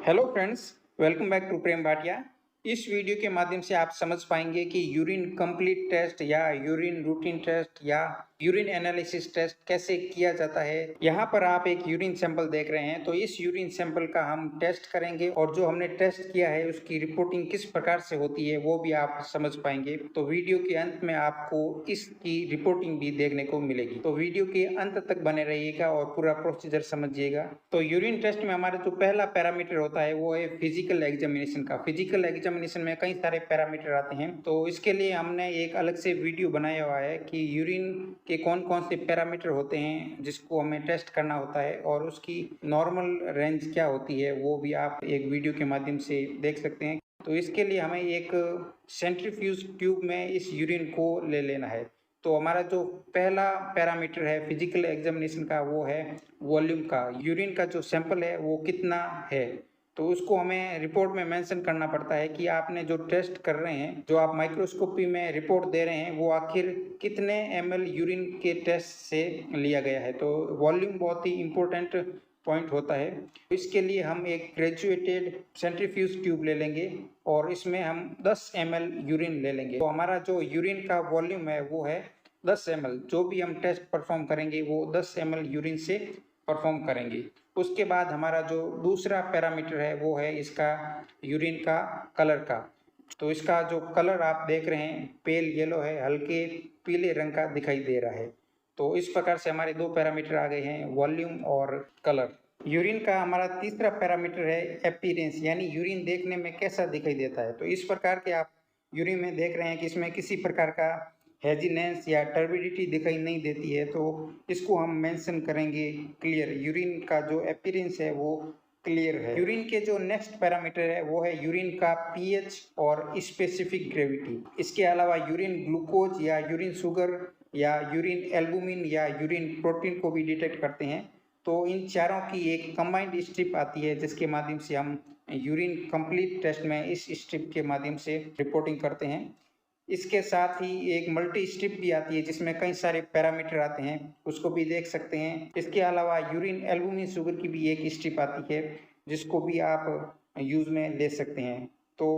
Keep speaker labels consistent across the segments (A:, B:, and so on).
A: Hello friends, welcome back to Prem Bhatia. इस video के माध्यम से आप समझ पाएंगे कि यूरिन कंप्लीट टेस्ट या यूरिन रूटीन टेस्ट या यूरिन एनालिसिस टेस्ट कैसे किया जाता है। यहाँ पर आप एक यूरिन सैंपल देख रहे हैं, तो इस यूरिन सैंपल का हम टेस्ट करेंगे और जो हमने टेस्ट किया है उसकी रिपोर्टिंग किस प्रकार से होती है वो भी आप समझ पाएंगे। तो वीडियो के अंत में आपको इसकी रिपोर्टिंग भी देखने को मिलेगी, तो वीडियो के अंत तक बने रहिएगा और पूरा प्रोसीजर समझिएगा। तो यूरिन टेस्ट में हमारा जो पहला पैरामीटर होता है वो है फिजिकल एग्जामिनेशन का। फिजिकल एग्जामिनेशन में कई सारे पैरामीटर आते हैं, तो इसके लिए हमने एक अलग से वीडियो बनाया हुआ है कि यूरिन के कौन कौन से पैरामीटर होते हैं जिसको हमें टेस्ट करना होता है और उसकी नॉर्मल रेंज क्या होती है वो भी आप एक वीडियो के माध्यम से देख सकते हैं। तो इसके लिए हमें एक सेंट्रीफ्यूज ट्यूब में इस यूरिन को ले लेना है। तो हमारा जो पहला पैरामीटर है फिजिकल एग्जामिनेशन का वो है वॉल्यूम का। यूरिन का जो सैंपल है वो कितना है, तो उसको हमें रिपोर्ट में मेंशन करना पड़ता है कि आपने जो टेस्ट कर रहे हैं, जो आप माइक्रोस्कोपी में रिपोर्ट दे रहे हैं, वो आखिर कितने ml यूरिन के टेस्ट से लिया गया है। तो वॉल्यूम बहुत ही इंपॉर्टेंट पॉइंट होता है। इसके लिए हम एक ग्रेजुएटेड सेंट्रीफ्यूज ट्यूब ले लेंगे और इसमें हम 10 ml यूरिन ले लेंगे। तो हमारा जो यूरिन का वॉल्यूम है वो है 10 ml। जो भी हम टेस्ट परफॉर्म करेंगे वो 10 ml यूरिन से परफॉर्म करेंगे। उसके बाद हमारा जो दूसरा पैरामीटर है वो है इसका यूरिन का कलर का। तो इसका जो कलर आप देख रहे हैं पेल येलो है, हल्के पीले रंग का दिखाई दे रहा है। तो इस प्रकार से हमारे दो पैरामीटर आ गए हैं, वॉल्यूम और कलर। यूरिन का हमारा तीसरा पैरामीटर है अपीयरेंस, यानी यूरिन देखने में कैसा दिखाई देता है। तो इस प्रकार के आप यूरिन में देख रहे हैं कि इसमें किसी प्रकार का हेजीनेंस या टर्बिडिटी दिखाई नहीं देती है, तो इसको हम मेंशन करेंगे क्लियर। यूरिन का जो अपीयरेंस है वो क्लियर है। यूरिन के जो नेक्स्ट पैरामीटर है वो है यूरिन का पीएच और स्पेसिफिक ग्रेविटी। इसके अलावा यूरिन ग्लूकोज या यूरिन शुगर या यूरिन एल्बुमिन या यूरिन प्रोटीन को भी डिटेक्ट करते हैं। तो इन चारों की एक कंबाइंड स्ट्रिप आती है जिसके माध्यम से हम यूरिन कंप्लीट टेस्ट में इस स्ट्रिप के माध्यम से रिपोर्टिंग करते हैं। इसके साथ ही एक मल्टी स्ट्रिप भी आती है जिसमें कई सारे पैरामीटर आते हैं, उसको भी देख सकते हैं। इसके अलावा यूरिन एल्बुमिन शुगर की भी एक स्ट्रिप आती है जिसको भी आप यूज में ले सकते हैं। तो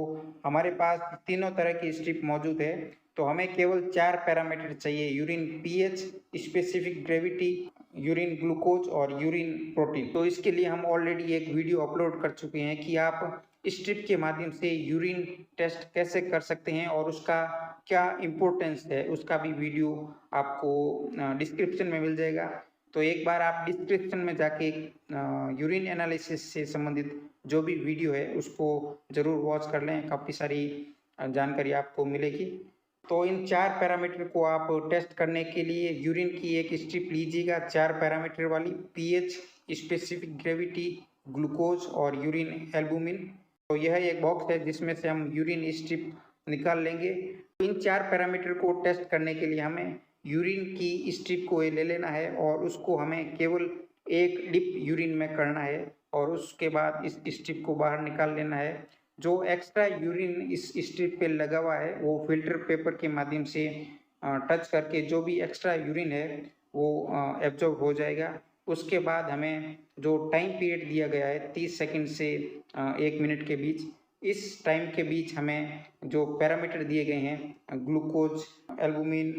A: हमारे पास तीनों तरह की स्ट्रिप मौजूद है। तो हमें केवल 4 पैरामीटर चाहिए, urine pH, specific gravity, urine glucose और यूरिन प्रोटीन। तो इसके लिए हम ऑलरेडी एक वीडियो अपलोड कर चुके हैं कि आप स्ट्रिप के माध्यम से यूरिन टेस्ट कैसे कर सकते हैं और उसका क्या इम्पोर्टेंस है, उसका भी वीडियो आपको डिस्क्रिप्शन में मिल जाएगा। तो एक बार आप डिस्क्रिप्शन में जाके यूरिन एनालिसिस से संबंधित जो भी वीडियो है उसको ज़रूर वॉच कर लें, काफ़ी सारी जानकारी आपको मिलेगी। तो इन 4 पैरामीटर को आप टेस्ट करने के लिए यूरिन की एक स्ट्रिप लीजिएगा, 4 पैरामीटर वाली, पीएच, स्पेसिफिक ग्रेविटी, ग्लूकोज और यूरिन एल्बुमिन। तो यह एक बॉक्स है जिसमें से हम यूरिन स्ट्रिप निकाल लेंगे। इन 4 पैरामीटर को टेस्ट करने के लिए हमें यूरिन की स्ट्रिप को ले लेना है और उसको हमें केवल एक डिप यूरिन में करना है और उसके बाद इस स्ट्रिप को बाहर निकाल लेना है। जो एक्स्ट्रा यूरिन इस स्ट्रिप पे लगा हुआ है वो फिल्टर पेपर के माध्यम से टच करके जो भी एक्स्ट्रा यूरिन है वो एब्जॉर्ब हो जाएगा। उसके बाद हमें जो टाइम पीरियड दिया गया है 30 सेकंड से 1 मिनट के बीच, इस टाइम के बीच हमें जो पैरामीटर दिए गए हैं ग्लूकोज, एल्बुमिन,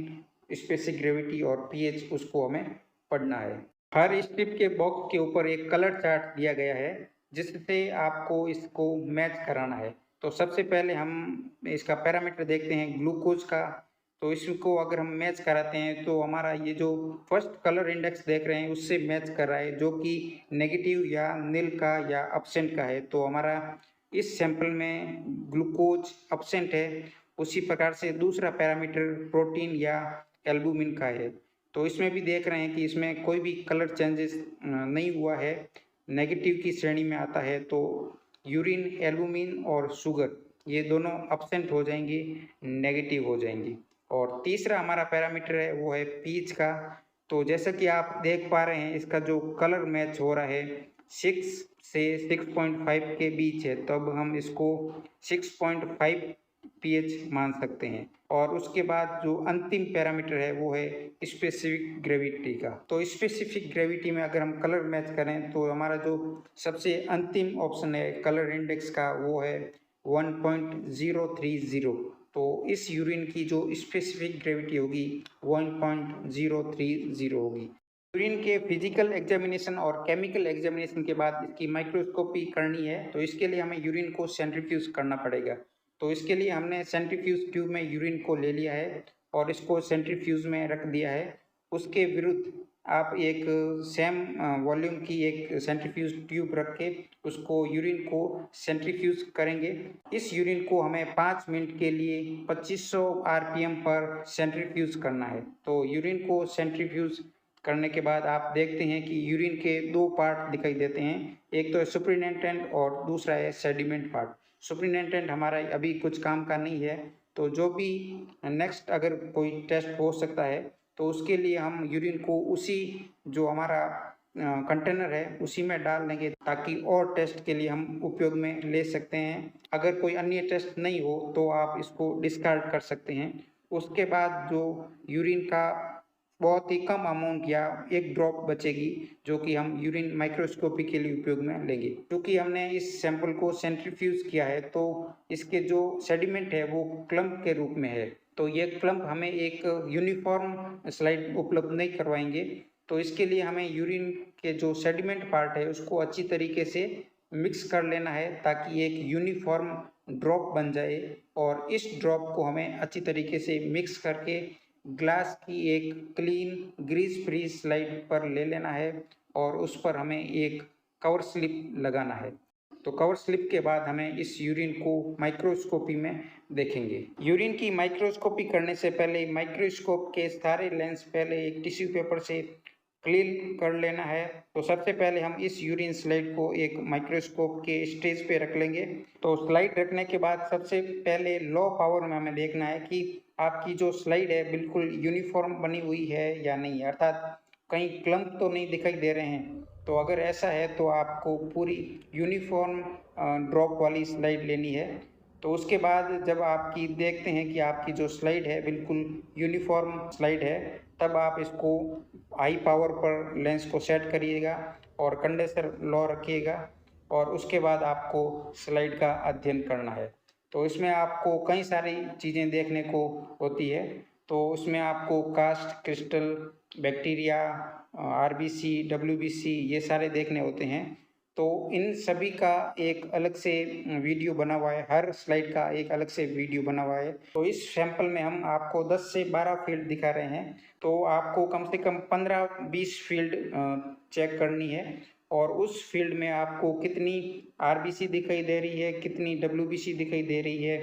A: स्पेसिफिक ग्रेविटी और पीएच, उसको हमें पढ़ना है। हर स्ट्रिप के बॉक्स के ऊपर एक कलर चार्ट दिया गया है जिससे आपको इसको मैच कराना है। तो सबसे पहले हम इसका पैरामीटर देखते हैं ग्लूकोज का। तो इसको अगर हम मैच कराते हैं तो हमारा ये जो फर्स्ट कलर इंडेक्स देख रहे हैं उससे मैच कर रहा है, जो कि नेगेटिव या नील का या अब्सेंट का है। तो हमारा इस सैंपल में ग्लूकोज अब्सेंट है। उसी प्रकार से दूसरा पैरामीटर प्रोटीन या एल्बुमिन का है। तो इसमें भी देख रहे हैं कि इसमें कोई भी कलर चेंजेस नहीं हुआ है, नेगेटिव की श्रेणी में आता है। तो यूरिन, एल्बुमिन और शुगर ये दोनों अब्सेंट हो जाएंगे, नेगेटिव हो जाएंगे। और तीसरा हमारा पैरामीटर है वो है पीच का। तो जैसा कि आप देख पा रहे हैं इसका जो कलर मैच हो रहा है 6 से 6.5 के बीच है, तब हम इसको 6.5 पीएच मान सकते हैं। और उसके बाद जो अंतिम पैरामीटर है वो है स्पेसिफिक ग्रेविटी का। तो स्पेसिफिक ग्रेविटी में अगर हम कलर मैच करें तो हमारा जो सबसे अंतिम ऑप्शन है कलर इंडेक्स का वो है 1.030। तो इस यूरिन की जो स्पेसिफिक ग्रेविटी होगी 1.030 होगी। यूरिन के फिजिकल एग्जामिनेशन और केमिकल एग्जामिनेशन के बाद इसकी माइक्रोस्कोपी करनी है, तो इसके लिए हमें यूरिन को सेंट्रीफ्यूज करना पड़ेगा। तो इसके लिए हमने सेंट्रीफ्यूज ट्यूब में यूरिन को ले लिया है और इसको सेंट्रीफ्यूज में रख दिया है। उसके विरुद्ध आप एक सेम वॉल्यूम की एक सेंट्रीफ्यूज ट्यूब रख के उसको यूरिन को सेंट्रीफ्यूज करेंगे। इस यूरिन को हमें 5 मिनट के लिए 2500 आरपीएम पर सेंट्रीफ्यूज करना है। तो यूरिन को सेंट्रीफ्यूज करने के बाद आप देखते हैं कि यूरिन के दो पार्ट दिखाई देते हैं, एक तो है सुपरिटेंडेंट और दूसरा है सेडिमेंट पार्ट। सुपरिटेंडेंट हमारा अभी कुछ काम का नहीं है, तो जो भी नेक्स्ट अगर कोई टेस्ट हो सकता है तो उसके लिए हम यूरिन को उसी जो हमारा कंटेनर है उसी में डाल देंगे, ताकि और टेस्ट के लिए हम उपयोग में ले सकते हैं। अगर कोई अन्य टेस्ट नहीं हो तो आप इसको डिस्कार्ड कर सकते हैं। उसके बाद जो यूरिन का बहुत ही कम अमाउंट या एक ड्रॉप बचेगी जो कि हम यूरिन माइक्रोस्कोपी के लिए उपयोग में लेंगे। क्योंकि हमने इस सैंपल को सेंट्रीफ्यूज किया है तो इसके जो सेडिमेंट है वो क्लम्प के रूप में है, तो ये क्लम्प हमें एक यूनिफॉर्म स्लाइड उपलब्ध नहीं करवाएंगे। तो इसके लिए हमें यूरिन के जो सेडिमेंट पार्ट है उसको अच्छी तरीके से मिक्स कर लेना है ताकि एक यूनिफॉर्म ड्रॉप बन जाए। और इस ड्रॉप को हमें अच्छी तरीके से मिक्स करके ग्लास की एक क्लीन ग्रीस फ्री स्लाइड पर ले लेना है और उस पर हमें एक कवर स्लिप लगाना है। तो कवर स्लिप के बाद हमें इस यूरिन को माइक्रोस्कोपी में देखेंगे। यूरिन की माइक्रोस्कोपी करने से पहले माइक्रोस्कोप के सारे लेंस पहले एक टिश्यू पेपर से क्लीन कर लेना है। तो सबसे पहले हम इस यूरिन स्लाइड को एक माइक्रोस्कोप के स्टेज पे रख लेंगे। तो स्लाइड रखने के बाद सबसे पहले लो पावर में हमें देखना है कि आपकी जो स्लाइड है बिल्कुल यूनिफॉर्म बनी हुई है या नहीं, अर्थात कहीं क्लम्प तो नहीं दिखाई दे रहे हैं। तो अगर ऐसा है तो आपको पूरी यूनिफॉर्म ड्रॉप वाली स्लाइड लेनी है। तो उसके बाद जब आपकी देखते हैं कि आपकी जो स्लाइड है बिल्कुल यूनिफॉर्म स्लाइड है, तब आप इसको हाई पावर पर लेंस को सेट करिएगा और कंडेंसर लो रखिएगा और उसके बाद आपको स्लाइड का अध्ययन करना है। तो इसमें आपको कई सारी चीज़ें देखने को होती है। तो उसमें आपको cast, crystal, bacteria, RBC, WBC ये सारे देखने होते हैं। तो इन सभी का एक अलग से वीडियो बना हुआ है, हर स्लाइड का एक अलग से वीडियो बना हुआ है। तो इस सैंपल में हम आपको 10 से 12 फील्ड दिखा रहे हैं, तो आपको कम से कम 15-20 फील्ड चेक करनी है। और उस फील्ड में आपको कितनी आरबीसी दिखाई दे रही है, कितनी डब्ल्यूबीसी दिखाई दे रही है,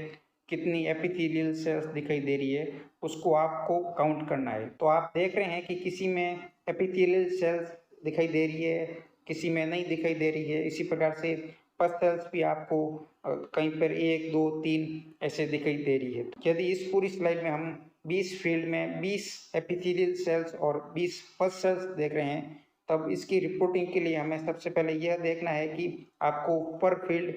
A: कितनी एपिथेलियल सेल्स दिखाई दे रही है, उसको आपको काउंट करना है। तो आप देख रहे हैं कि किसी में एपिथेलियल सेल्स दिखाई दे रही है, किसी में नहीं दिखाई दे रही है। इसी प्रकार से पस सेल्स भी आपको कहीं पर 1, 2, 3 ऐसे दिखाई दे रही है। यदि इस पूरी स्लाइड में हम 20 फील्ड में 20 एपिथेलियल सेल्स और 20 पस सेल्स देख रहे हैं, तब इसकी रिपोर्टिंग के लिए हमें सबसे पहले यह देखना है कि आपको पर फील्ड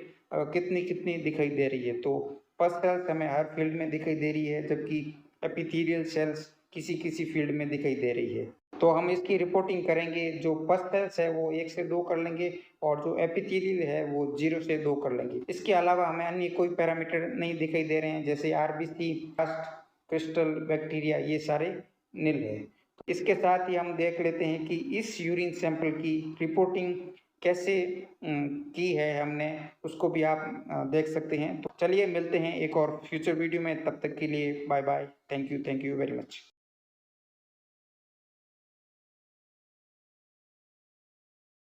A: कितनी कितनी दिखाई दे रही है। तो पस सेल्स हमें हर फील्ड में दिखाई दे रही है, जबकि एपिथेलियल सेल्स किसी किसी फील्ड में दिखाई दे रही है। तो हम इसकी रिपोर्टिंग करेंगे। जो पस सेल्स है वो 1 से 2 कर लेंगे और जो एपिथेलियल है वो 0 से 2 कर लेंगे। इसके अलावा हमें अन्य कोई पैरामीटर नहीं दिखाई दे रहे हैं, जैसे आरबीसी, कास्ट, क्रिस्टल, बैक्टीरिया ये सारे नील है। इसके साथ ही हम देख लेते हैं कि इस यूरिन सैंपल की रिपोर्टिंग कैसे की है हमने, उसको भी आप देख सकते हैं। तो चलिए मिलते हैं एक और फ्यूचर वीडियो में, तब तक के लिए bye bye. Thank you very much.